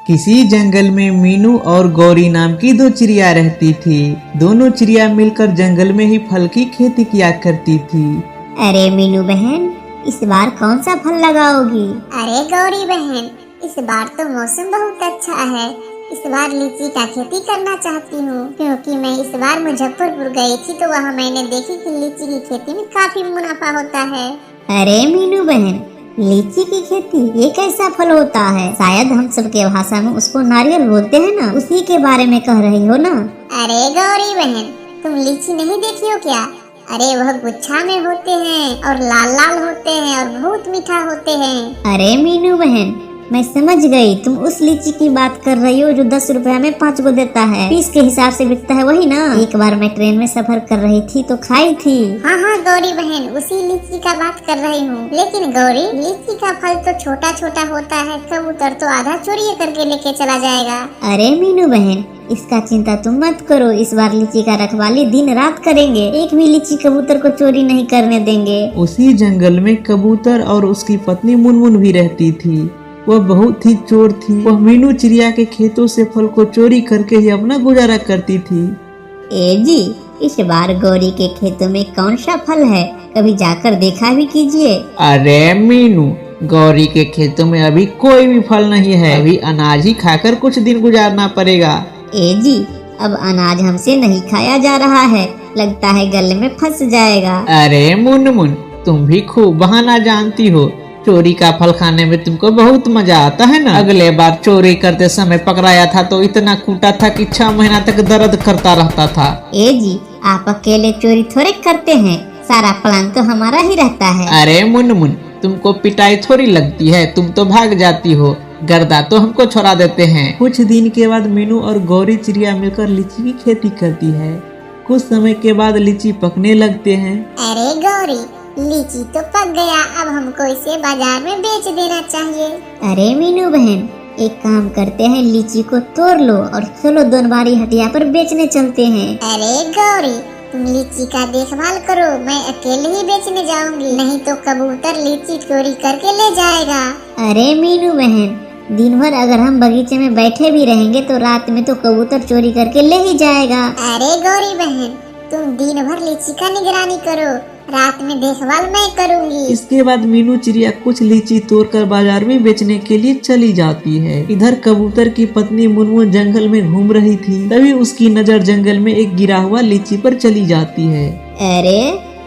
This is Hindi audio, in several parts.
किसी जंगल में मीनू और गौरी नाम की दो चिड़िया रहती थी। दोनों चिड़िया मिलकर जंगल में ही फल की खेती किया करती थी। अरे मीनू बहन, इस बार कौन सा फल लगाओगी? अरे गौरी बहन, इस बार तो मौसम बहुत अच्छा है। इस बार लीची का खेती करना चाहती हूँ, क्योंकि मैं इस बार मुजफ्फरपुर गई थी तो वहाँ मैंने देखी कि लीची की खेती में काफी मुनाफा होता है। अरे मीनू बहन, लीची की खेती ये कैसा फल होता है? शायद हम सबके भाषा में उसको नारियल बोलते हैं ना, उसी के बारे में कह रही हो ना? अरे गौरी बहन, तुम लीची नहीं देखी हो क्या? अरे वह गुच्छा में होते हैं और लाल लाल होते हैं और बहुत मीठा होते हैं। अरे मीनू बहन, मैं समझ गई, तुम उस लीची की बात कर रही हो जो 10 रुपया में 5 को देता है, पीस के हिसाब से बिकता है, वही ना? एक बार मैं ट्रेन में सफर कर रही थी तो खाई थी। हाँ हाँ गौरी बहन, उसी लीची का बात कर रही हूँ। लेकिन गौरी, लीची का फल तो छोटा छोटा होता है, कबूतर तो आधा चोरी करके लेके चला जाएगा। अरे मीनू बहन, इसका चिंता तुम मत करो, इस बार लीची का रखवाली दिन रात करेंगे, एक भी लीची कबूतर को चोरी नहीं करने देंगे। उसी जंगल में कबूतर और उसकी पत्नी मुनमुन भी रहती थी। वह बहुत ही चोर थी। वह मीनू चिड़िया के खेतों से फल को चोरी करके ही अपना गुजारा करती थी। ए जी, इस बार गौरी के खेतों में कौन सा फल है? कभी जाकर देखा भी कीजिए। अरे मीनू, गौरी के खेतों में अभी कोई भी फल नहीं है। अभी अनाज ही खाकर कुछ दिन गुजारना पड़ेगा। ए जी, अब अनाज हमसे नहीं खाया जा रहा है, लगता है गले में फंस जाएगा। अरे मुनमुन, तुम भी खूब बहाना जानती हो। चोरी का फल खाने में तुमको बहुत मजा आता है ना? अगले बार चोरी करते समय पकड़ाया था तो इतना कूटा था कि 6 महीना तक दर्द करता रहता था। ए जी, आप अकेले चोरी थोड़े करते हैं, सारा प्लान तो हमारा ही रहता है। अरे मुनमुन, तुमको पिटाई थोड़ी लगती है, तुम तो भाग जाती हो, गर्दा तो हमको छोड़ा देते हैं। कुछ दिन के बाद मीनू और गौरी चिड़िया मिलकर लीची की खेती करती है। कुछ समय के बाद लीची पकने लगते हैं। अरे गौरी, लीची तो पक गया, अब हमको इसे बाजार में बेच देना चाहिए। अरे मीनू बहन, एक काम करते हैं, लीची को तोड़ लो और चलो दोनबारी हटिया पर बेचने चलते हैं। अरे गौरी, तुम लीची का देखभाल करो, मैं अकेले ही बेचने जाऊंगी, नहीं तो कबूतर लीची चोरी करके ले जाएगा। अरे मीनू बहन, दिन भर अगर हम बगीचे में बैठे भी रहेंगे तो रात में तो कबूतर चोरी करके ले ही जाएगा। अरे गौरी बहन, तुम दिन भर लीची का निगरानी करो, रात में देखभाल मैं करूंगी। इसके बाद मीनू चिड़िया कुछ लीची तोड़कर बाजार में बेचने के लिए चली जाती है। इधर कबूतर की पत्नी मुनमुन जंगल में घूम रही थी। तभी उसकी नजर जंगल में एक गिरा हुआ लीची पर चली जाती है। अरे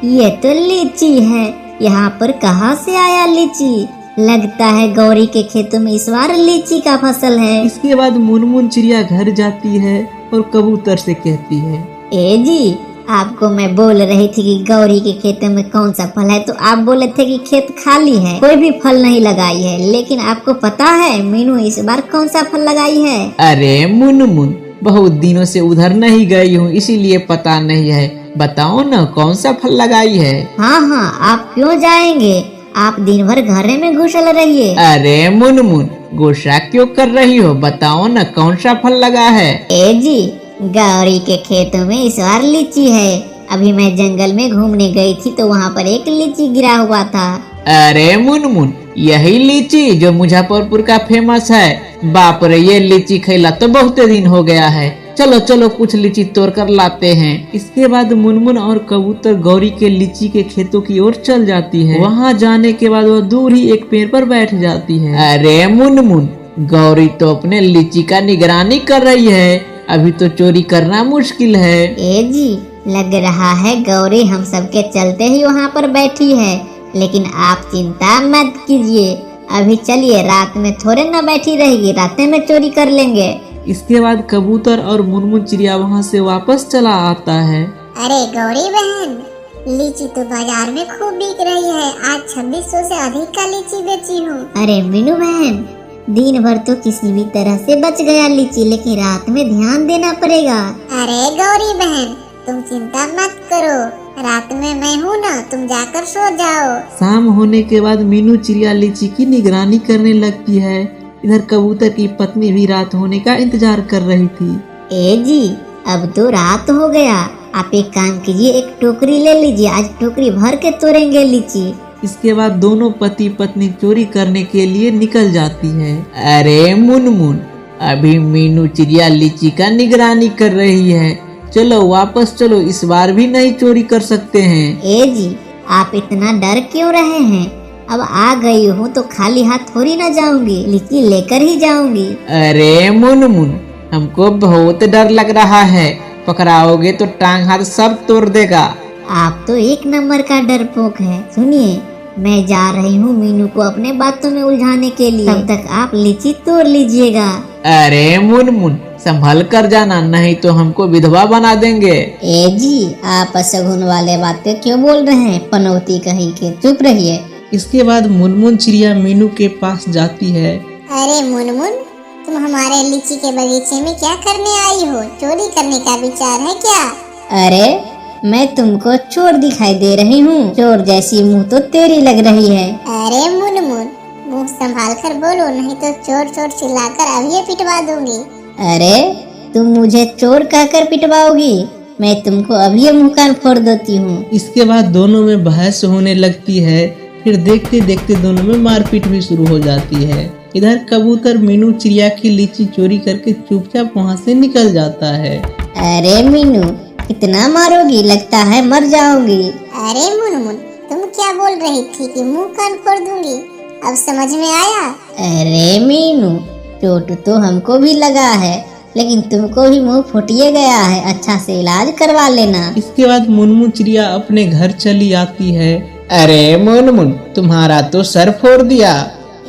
ये तो लीची है, यहाँ पर कहाँ से आया लीची? लगता है गौरी के खेतों में इस बार लीची का फसल है। इसके बाद मुनमुन चिड़िया घर जाती है और कबूतर से कहती है, ए जी, आपको मैं बोल रही थी कि गौरी के खेतों में कौन सा फल है, तो आप बोले थे कि खेत खाली है, कोई भी फल नहीं लगाई है। लेकिन आपको पता है मीनू इस बार कौन सा फल लगाई है? अरे मुनमुन, बहुत दिनों से उधर नहीं गई हूँ, इसीलिए पता नहीं है। बताओ ना कौन सा फल लगाई है? हाँ हाँ, आप क्यों जाएंगे, आप दिन भर घर में घुसल रहिए। अरे मुनमुन, गुस्सा क्यों कर रही हो? बताओ ना कौन सा फल लगा है? ए जी, गौरी के खेतों में इस बार लीची है। अभी मैं जंगल में घूमने गई थी तो वहाँ पर एक लीची गिरा हुआ था। अरे मुनमुन, यही लीची जो मुजफ्फरपुर का फेमस है? बाप रे, ये लीची खैला तो बहुत दिन हो गया है। चलो चलो कुछ लीची तोड़कर लाते हैं। इसके बाद मुनमुन और कबूतर गौरी के लीची के खेतों की ओर चल जाती है। वहाँ जाने के बाद वह दूर ही एक पेड़ पर बैठ जाती है। अरे मुनमुन, गौरी तो अपने लीची का निगरानी कर रही है, अभी तो चोरी करना मुश्किल है। ए जी, लग रहा है गौरी हम सबके चलते ही वहाँ पर बैठी है, लेकिन आप चिंता मत कीजिए, अभी चलिए, रात में थोड़े न बैठी रहेगी, रात में चोरी कर लेंगे। इसके बाद कबूतर और मुनमुन चिड़िया वहाँ से वापस चला आता है। अरे गौरी बहन, लीची तो बाजार में खूब बिक रही है, आज 2600 से अधिक का लीची बेची हूँ। अरे मीनू बहन, दिन भर तो किसी भी तरह से बच गया लीची, लेकिन रात में ध्यान देना पड़ेगा। अरे गौरी बहन, तुम चिंता मत करो, रात में मैं हूँ ना, तुम जाकर सो जाओ। शाम होने के बाद मीनू चिड़िया लीची की निगरानी करने लगती है। इधर कबूतर की पत्नी भी रात होने का इंतजार कर रही थी। ए जी, अब तो रात हो गया, आप एक काम कीजिए, एक टोकरी ले लीजिए, आज टोकरी भर के तोड़ेंगे लीची। इसके बाद दोनों पति पत्नी चोरी करने के लिए निकल जाती है। अरे मुनमुन, अभी मीनू चिड़िया लीची का निगरानी कर रही है। चलो वापस चलो, इस बार भी नहीं चोरी कर सकते हैं। ए जी, आप इतना डर क्यों रहे हैं? अब आ गई हूँ तो खाली हाथ थोड़ी ना जाऊंगी, लीची लेकर ही जाऊंगी। अरे मुनमुन, हमको बहुत डर लग रहा है, पकड़ाओगे तो टांग हाथ सब तोड़ देगा। आप तो एक नंबर का डरपोक है। सुनिए, मैं जा रही हूँ मीनू को अपने बातों में उलझाने के लिए, तब तक आप लीची तोड़ लीजिएगा। अरे मुनमुन, संभल कर जाना, नहीं तो हमको विधवा बना देंगे। ए जी, आप अशगुन वाले बातें क्यों बोल रहे हैं? पनौती कहीं के, चुप रहिए। इसके बाद मुनमुन चिड़िया मीनू के पास जाती है। अरे मुनमुन, तुम हमारे लीची के बगीचे में क्या करने आई हो? चोरी करने का विचार है क्या? अरे, मैं तुमको चोर दिखाई दे रही हूँ? चोर जैसी मुंह तो तेरी लग रही है। अरे मुनमुन, मुंह संभाल कर बोलो, नहीं तो चोर चोर चिल्लाकर अभी पिटवा दूंगी। अरे, तुम मुझे चोर कहकर पिटवाओगी? मैं तुमको अभी मुंह कान फोड़ देती हूँ। इसके बाद दोनों में बहस होने लगती है। फिर देखते देखते दोनों में मारपीट भी शुरू हो जाती है। इधर कबूतर मीनू चिड़िया की लीची चोरी करके चुपचाप वहाँ से निकल जाता है। अरे मीनू, कितना मारोगी? लगता है मर जाओगी। अरे मुनमुन, तुम क्या बोल रही थी कि मुंह कान फोड़ दूंगी? अब समझ में आया? अरे मीनू, चोट तो हमको भी लगा है, लेकिन तुमको भी मुंह फुटिए गया है, अच्छा से इलाज करवा लेना। इसके बाद मुनमुन चिड़िया अपने घर चली आती है। अरे मुनमुन, तुम्हारा तो सर फोड़ दिया।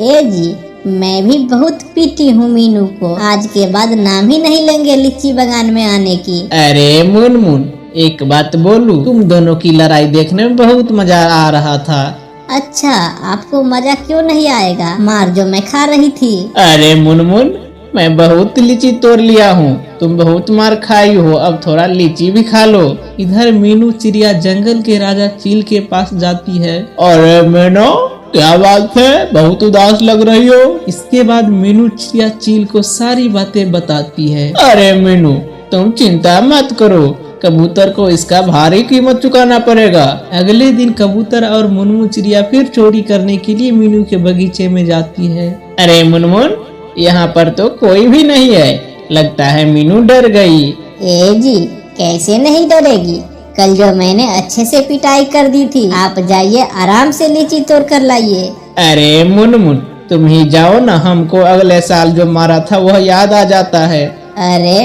ए जी, मैं भी बहुत पीटी हूँ मीनू को, आज के बाद नाम ही नहीं लेंगे लीची बागान में आने की। अरे मुनमुन, एक बात बोलूं, तुम दोनों की लड़ाई देखने में बहुत मजा आ रहा था। अच्छा, आपको मजा क्यों नहीं आएगा? मार जो मैं खा रही थी। अरे मुनमुन, मैं बहुत लीची तोड़ लिया हूँ, तुम बहुत मार खाई हो, अब थोड़ा लीची भी खा लो। इधर मीनू चिड़िया जंगल के राजा चील के पास जाती है। अरे मीनू, क्या बात है, बहुत उदास लग रही हो? इसके बाद मीनू चिड़िया चील को सारी बातें बताती है। अरे मीनू, तुम चिंता मत करो, कबूतर को इसका भारी कीमत चुकाना पड़ेगा। अगले दिन कबूतर और मुनमुन चिड़िया फिर चोरी करने के लिए मीनू के बगीचे में जाती है। अरे मुनमुन, यहाँ पर तो कोई भी नहीं है, लगता है मीनू डर गई। ए जी, कैसे नहीं डरेगी? कल जो मैंने अच्छे से पिटाई कर दी थी, आप जाइए आराम से लीची तोड़ कर लाइए। अरे मुनमुन, तुम ही जाओ ना, हमको अगले साल जो मारा था वह याद आ जाता है। अरे,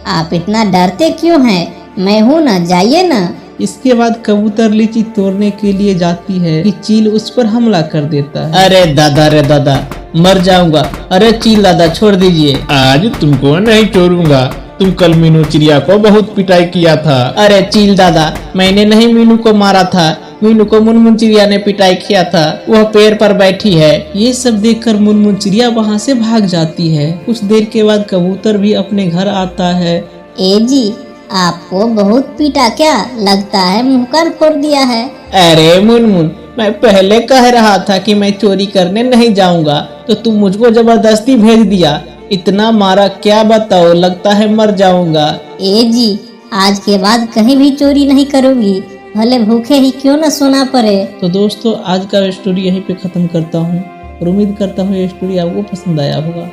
आप इतना डरते क्यों हैं? मैं हूँ ना, जाइए ना। इसके बाद कबूतर लीची तोड़ने के लिए जाती है कि चील उस पर हमला कर देता है। अरे दादा, रे दादा, मर जाऊंगा। अरे चील दादा, छोड़ दीजिए। आज तुमको नहीं छोड़ूंगा, तुम कल मीनू चिड़िया को बहुत पिटाई किया था। अरे चील दादा, मैंने नहीं मीनू को मारा था, मीनू को मुनमुन चिड़िया ने पिटाई किया था, वह पेड़ पर बैठी है। ये सब देखकर मुनमुन चिड़िया वहाँ से भाग जाती है। कुछ देर के बाद कबूतर भी अपने घर आता है। ए जी, आपको बहुत पीटा क्या? लगता है मुंह कान फोड़ दिया है। अरे मुनमुन, मैं पहले कह रहा था कि मैं चोरी करने नहीं जाऊंगा, तो तुम मुझको जबरदस्ती भेज दिया। इतना मारा क्या बताओ, लगता है मर जाऊंगा। ए जी, आज के बाद कहीं भी चोरी नहीं करूंगी, भले भूखे ही क्यों न सोना पड़े। तो दोस्तों, आज का स्टोरी यहीं पे खत्म करता हूँ और उम्मीद करता हूँ ये स्टोरी आपको पसंद आया होगा।